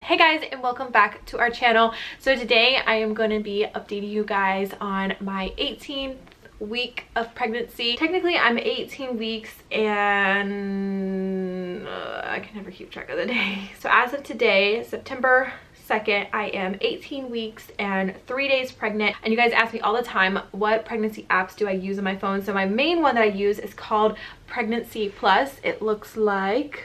Hey guys, and welcome back to our channel. So today I am going to be updating you guys on my 18th week of pregnancy. Technically I'm 18 weeks and I can never keep track of the day. So as of today, September 2nd, I am 18 weeks and 3 days pregnant. And you guys ask me all the time, what pregnancy apps do I use on my phone? So my main one that I use is called Pregnancy Plus. It looks like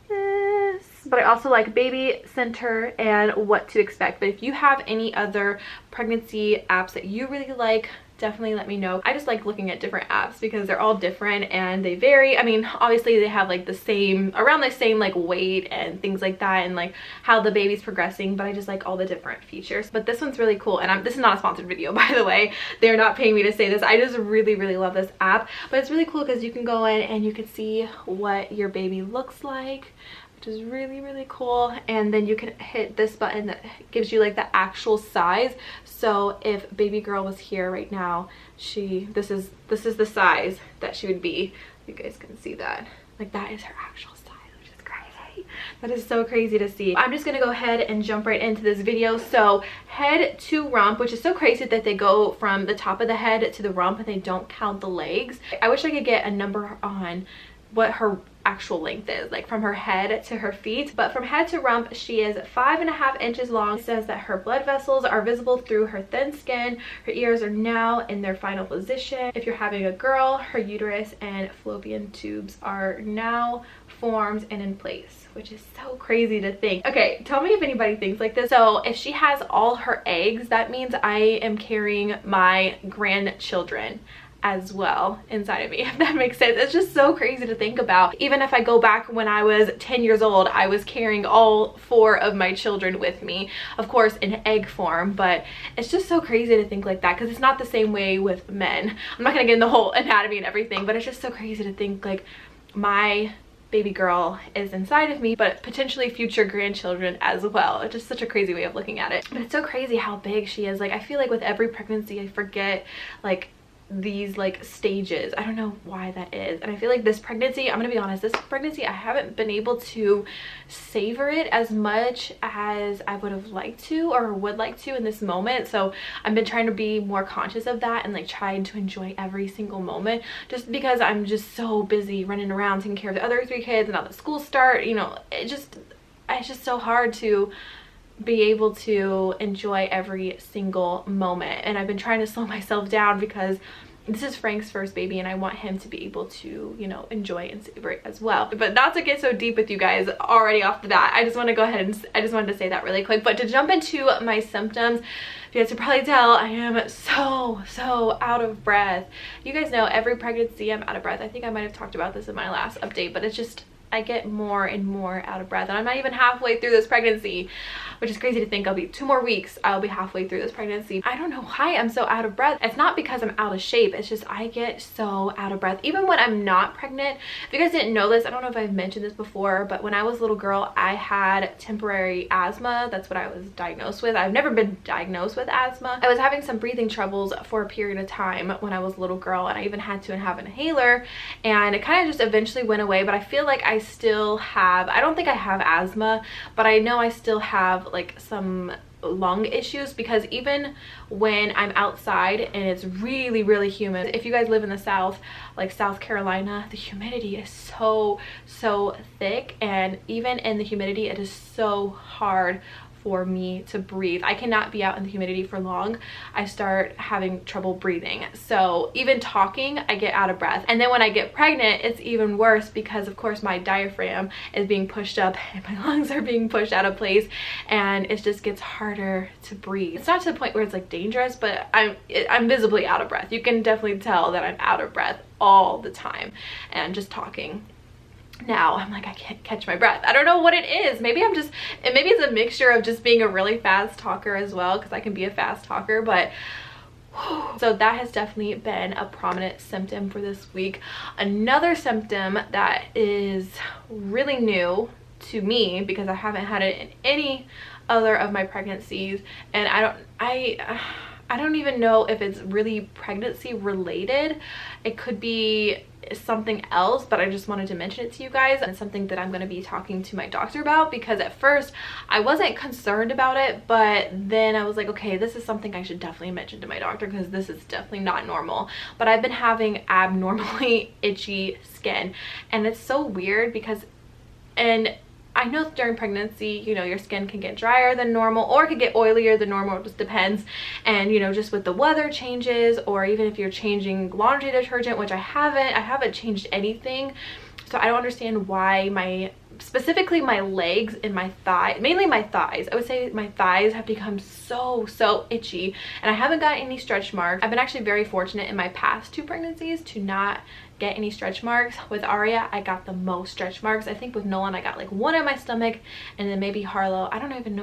this, but I also like Baby Center and What to Expect. But if you have any other pregnancy apps that you really like, definitely let me know. I just like looking at different apps because they're all different and they vary. I mean, obviously they have like the same, around the same like weight and things like that, and like how the baby's progressing, but I just like all the different features. But this one's really cool, and this is not a sponsored video, by the way. They're not paying me to say this. I just really love this app, but it's really cool because you can go in and you can see what your baby looks like, which is really cool. And then you can hit this button that gives you like the actual size. So if baby girl was here right now, this is the size that she would be. You guys can see that, like that is her actual size, which is crazy. That is so crazy to see. I'm just gonna go ahead and jump right into this video. So head to rump, which is so crazy that they go from the top of the head to the rump and they don't count the legs. I wish I could get a number on what her actual length is, like from her head to her feet, but from head to rump she is 5.5 inches long. It says that her blood vessels are visible through her thin skin. Her ears are now in their final position. If you're having a girl, her uterus and fallopian tubes are now formed and in place, which is so crazy to think. Okay, tell me if anybody thinks like this. So if she has all her eggs, that means I am carrying my grandchildren as well inside of me, if that makes sense. It's just so crazy to think about. Even if I go back when I was 10 years old, I was carrying all 4 of my children with me, of course in egg form, but it's just so crazy to think like that because it's not the same way with men. I'm not gonna get in the whole anatomy and everything, but it's just so crazy to think like my baby girl is inside of me, but potentially future grandchildren as well. It's just such a crazy way of looking at it. But it's so crazy how big she is. Like I feel like with every pregnancy I forget like these like stages. I don't know why that is, and I feel like this pregnancy, I'm gonna be honest, this pregnancy I haven't been able to savor it as much as I would have liked to or would like to in this moment. So I've been trying to be more conscious of that and like trying to enjoy every single moment, just because I'm just so busy running around taking care of the other 3 kids and now the school start, you know, it's just so hard to be able to enjoy every single moment. And I've been trying to slow myself down because this is Frank's first baby and I want him to be able to, you know, enjoy and savor it as well. But not to get so deep with you guys already off the bat, I just want to go ahead and I just wanted to say that really quick. But to jump into my symptoms, you guys can probably tell I am so out of breath. You guys know every pregnancy I'm out of breath. I think I might have talked about this in my last update, but it's just I get more and more out of breath, and I'm not even halfway through this pregnancy, which is crazy to think. I'll be 2 more weeks, I'll be halfway through this pregnancy. I don't know why I'm so out of breath. It's not because I'm out of shape, it's just I get so out of breath even when I'm not pregnant. If you guys didn't know this, I don't know if I've mentioned this before, but when I was a little girl I had temporary asthma. That's what I was diagnosed with. I've never been diagnosed with asthma. I was having some breathing troubles for a period of time when I was a little girl, and I even had to have an inhaler, and it kind of just eventually went away. But I feel like I still have, I don't think I have asthma, but I know I still have like some lung issues, because even when I'm outside and it's really humid, if you guys live in the South, like South Carolina, the humidity is so thick, and even in the humidity it is so hard for me to breathe. I cannot be out in the humidity for long. I start having trouble breathing. So even talking, I get out of breath. And then when I get pregnant, it's even worse because of course my diaphragm is being pushed up and my lungs are being pushed out of place, and it just gets harder to breathe. It's not to the point where it's like dangerous, but I'm visibly out of breath. You can definitely tell that I'm out of breath all the time, and just talking now I'm like I can't catch my breath. I don't know what it is. Maybe maybe it's a mixture of just being a really fast talker as well, because I can be a fast talker, but so that has definitely been a prominent symptom for this week. Another symptom that is really new to me, because I haven't had it in any other of my pregnancies, and I don't even know if it's really pregnancy related. It could be something else, but I just wanted to mention it to you guys. And it's something that I'm going to be talking to my doctor about, because at first I wasn't concerned about it, but then I was like, okay, this is something I should definitely mention to my doctor, because this is definitely not normal. But I've been having abnormally itchy skin, and it's so weird because, and I know during pregnancy, you know, your skin can get drier than normal, or it could get oilier than normal. It just depends. And, you know, just with the weather changes, or even if you're changing laundry detergent, which I haven't changed anything. So I don't understand why specifically my legs and my thigh, mainly my thighs, I would say my thighs have become so itchy, and I haven't got any stretch marks. I've been actually very fortunate in my past 2 pregnancies to not get any stretch marks. With Aria, I got the most stretch marks. I think with Nolan, I got like 1 on my stomach, and then maybe Harlow, I don't even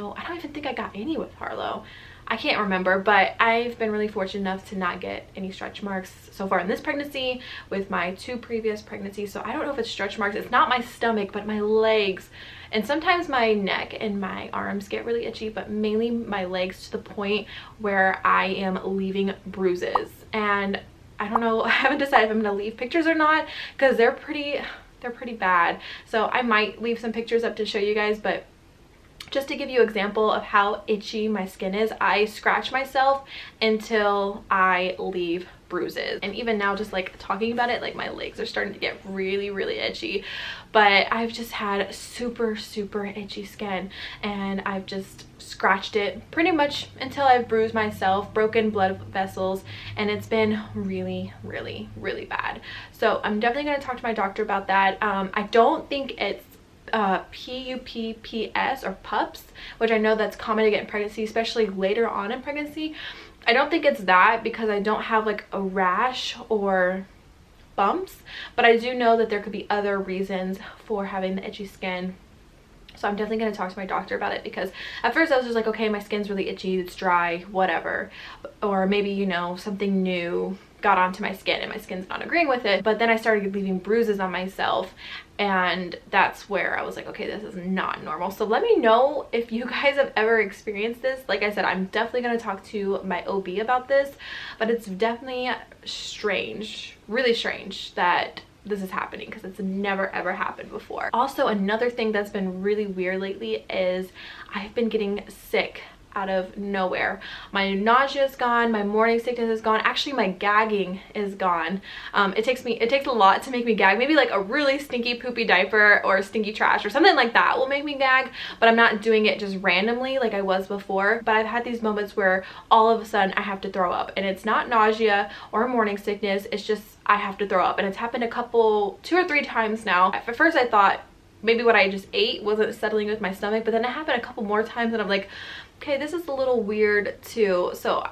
think I got any with Harlow. I can't remember, but I've been really fortunate enough to not get any stretch marks so far in this pregnancy, with my 2 previous pregnancies. So I don't know if it's stretch marks. It's not my stomach, but my legs, and sometimes my neck and my arms get really itchy, but mainly my legs, to the point where I am leaving bruises. And I don't know, I haven't decided if I'm gonna leave pictures or not, because they're pretty bad. So I might leave some pictures up to show you guys, but just to give you an example of how itchy my skin is, I scratch myself until I leave bruises. And even now, just like talking about it, like my legs are starting to get really itchy. But I've just had super itchy skin, and I've just scratched it pretty much until I've bruised myself, broken blood vessels, and it's been really bad. So I'm definitely going to talk to my doctor about that. I don't think it's PUPPS or PUPS, which I know that's common to get in pregnancy, especially later on in pregnancy. I don't think it's that, because I don't have like a rash or bumps, but I do know that there could be other reasons for having the itchy skin. So I'm definitely going to talk to my doctor about it, because at first I was just like, okay, my skin's really itchy, it's dry, whatever. Or maybe, you know, something new got onto my skin and my skin's not agreeing with it. But then I started leaving bruises on myself, and that's where I was like, okay, this is not normal. So let me know if you guys have ever experienced this. Like I said, I'm definitely going to talk to my OB about this, but it's definitely strange, really strange that this is happening, because it's never ever happened before. Also, another thing that's been really weird lately is I've been getting sick out of nowhere. My nausea is gone, my morning sickness is gone, actually my gagging is gone. It takes a lot to make me gag. Maybe like a really stinky poopy diaper or stinky trash or something like that will make me gag, but I'm not doing it just randomly like I was before. But I've had these moments where all of a sudden I have to throw up, and it's not nausea or morning sickness, it's just I have to throw up. And it's happened 2 or 3 times now. At first I thought maybe what I just ate wasn't settling with my stomach, but then it happened a couple more times, and I'm like, okay, this is a little weird too. So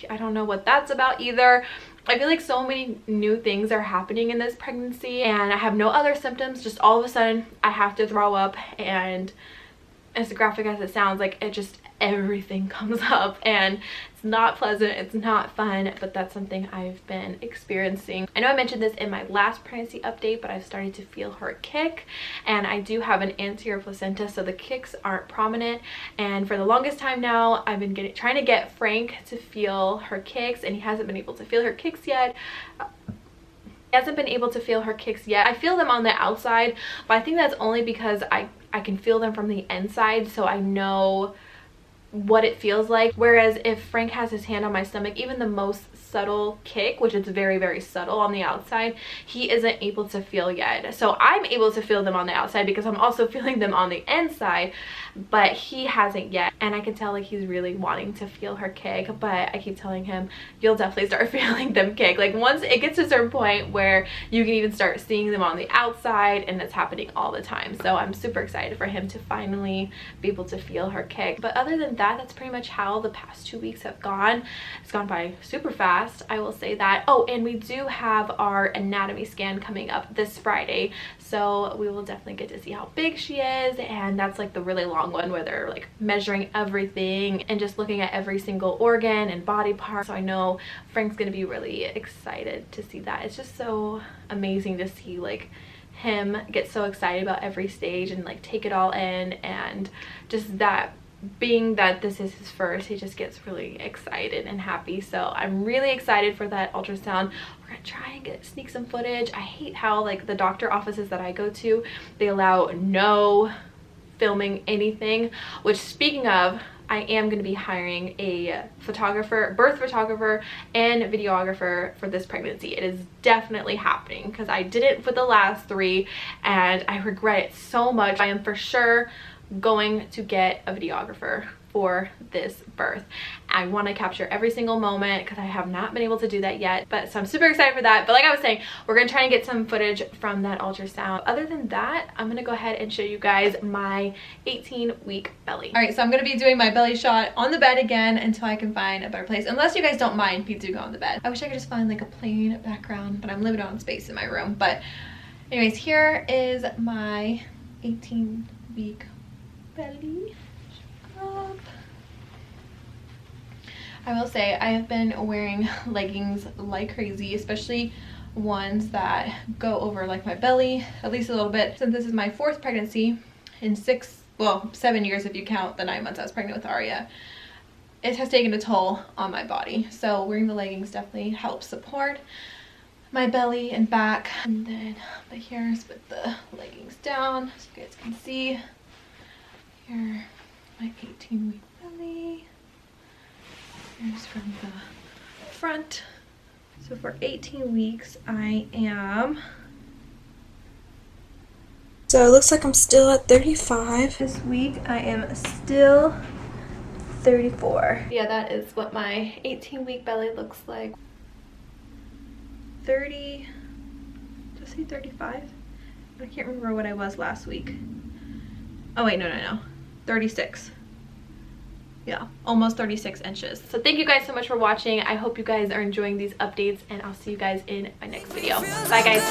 I don't know what that's about either. I feel like so many new things are happening in this pregnancy, and I have no other symptoms, just all of a sudden I have to throw up. And as graphic as it sounds, like it just, everything comes up, and it's not pleasant, it's not fun, but that's something I've been experiencing. I know I mentioned this in my last pregnancy update, but I've started to feel her kick, and I do have an anterior placenta, so the kicks aren't prominent. And for the longest time now, I've been trying to get Frank to feel her kicks, and he hasn't been able to feel her kicks yet. I feel them on the outside, but I think that's only because I can feel them from the inside, so I know what it feels like. Whereas if Frank has his hand on my stomach, even the most subtle kick, which is very subtle on the outside, he isn't able to feel yet. So I'm able to feel them on the outside because I'm also feeling them on the inside, but he hasn't yet. And I can tell like he's really wanting to feel her kick, but I keep telling him, you'll definitely start feeling them kick. Like once it gets to a certain point where you can even start seeing them on the outside, and it's happening all the time. So I'm super excited for him to finally be able to feel her kick. But other than that, that's pretty much how the past 2 weeks have gone. It's gone by super fast, I will say that. Oh, and we do have our anatomy scan coming up this Friday, so we will definitely get to see how big she is. And that's like the really long one where they're like measuring everything and just looking at every single organ and body part. So I know Frank's gonna be really excited to see that. It's just so amazing to see like him get so excited about every stage and like take it all in, and just that being that this is his first, he just gets really excited and happy. So I'm really excited for that ultrasound. We're gonna try and sneak some footage. I hate how like the doctor offices that I go to, they allow no filming anything, which, speaking of, I am going to be hiring a photographer, birth photographer and videographer for this pregnancy. It is definitely happening because I didn't for the last 3 and I regret it so much. I am for sure going to get a videographer for this birth. I want to capture every single moment because I have not been able to do that yet, but so I'm super excited for that. But like I was saying, we're gonna try and get some footage from that ultrasound. Other than that, I'm gonna go ahead and show you guys my 18-week belly. All right, so I'm gonna be doing my belly shot on the bed again until I can find a better place, unless you guys don't mind me to go on the bed. I wish I could just find like a plain background, but I'm limited on space in my room. But anyways, here is my 18-week belly. Up. I will say I have been wearing leggings like crazy, especially ones that go over like my belly at least a little bit, since this is my 4th pregnancy in 7 years if you count the 9 months I was pregnant with Aria. It has taken a toll on my body, so wearing the leggings definitely helps support my belly and back. And then but here's with the leggings down, so you guys can see here my 18-week belly. Here's from the front. So for 18 weeks I am, so it looks like I'm still at 35. this week I am still 34. Yeah, that is what my 18-week belly looks like. 30, did I say 35? I can't remember what I was last week. Oh wait, no, 36. Yeah, almost 36 inches. So thank you guys so much for watching. I hope you guys are enjoying these updates, and I'll see you guys in my next video. Bye guys.